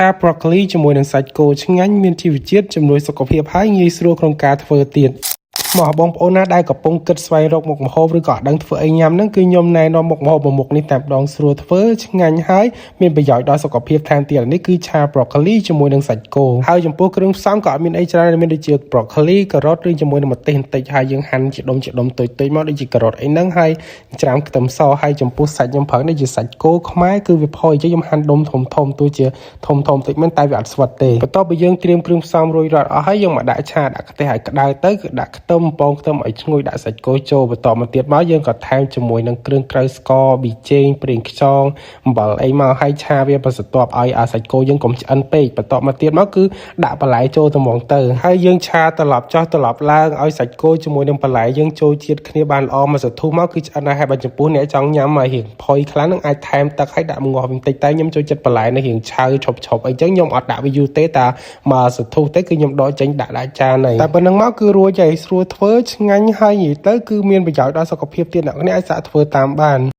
ឆា broccoli ជាមួយនឹងសាច់គោឆ្ងាញ់មានជីវជាតិជំនួយសុខភាពហើយងាយស្រួលក្នុងការធ្វើទៀតមកបងប្អូនណាដែលកំពុងគិតស្វែងរកមុខម្ហូបឬក៏អត់ដឹងធ្វើអីញ៉ាំហ្នឹងគឺខ្ញុំណែនាំមុខម្ហូបមួយមុខនេះតែម្ដងស្រួលធ្វើឆ្ងាញ់ហើយមានប្រយោជន៍ដល់សុខភាពថែមទៀតនេះគឺឆា broccoli ជាមួយនឹងសាច់គោហើយចំពោះគ្រឿងផ្សំក៏អត់មានអីច្រើនមានដូចជា broccoli ការ៉ុតឬជាមួយនឹងម្ទេសបន្តិចហើយយើងហាន់ជាដុំតូចៗមកដូចជាការ៉ុតអីហ្នឹងហើយច្រាមខ្ទឹមសហើយចំពោះសាច់ខ្ញុំប្រើនេះជាសាច់គោខ្មែរគឺវាផុយអញ្ចឹងខ្ញុំហាន់ដុំធំទោះជាធំបន្តិចមែនតែវាអត់ស្វិតទេបន្ទាប់ពីយើងត្រៀមគ្រឿងផ្សំរួចរាល់អស់ហើយយើងមកដាក់ឆាដាក់ខ្ទះឲ្យក្តៅទៅគឺដាក់ខ្ទឹមពងខ្ទឹមឲ្យឈ្ងុយដាក់សាច់គោចូលបន្តមកទៀតមកយើងក៏ថែមជាមួយនឹងគ្រឿងក្រៅស្ករប៊ីចេងប្រេងខ្យងអំបិលអីមកឲ្យឆាវាប្រសិទ្ធភាពឲ្យសាច់គោយើងកុំឆ្អិនពេកបន្តមកទៀតមកគឺដាក់បន្លែចូលទៅហ្មងទៅហើយយើងឆាត្រឡប់ចុះត្រឡប់ឡើងឲ្យសាច់គោជាមួយនឹងបន្លែយើងចូលជាតិគ្នាបានល្អមកសធុះមកគឺឆ្អិនហើយបើចំពោះអ្នកចង់ញ៉ាំឲ្យរៀងផុយខ្លាំងនឹងអាចថែមទឹកឲ្យដាក់ម្ងាស់បន្តិចតែខ្ញុំចូលចិត្តបន្លែនៅរៀងឆៅឈប់អីចឹងខ្ញុំអត់ដាក់វាយូរទេតែមកសធុះទេគឺខ្ញុំដកចេញដាក់ចានហើយតែប៉ុណ្្នឹងមកគឺរួចហើយស្រួលធ្វើឆ្ងាញ់ហើយនិយាយទៅគឺមានប្រយោជន៍ដល់សុខភាពទៀតអ្នកគ្នាអាចសាកធ្វើតាមបាន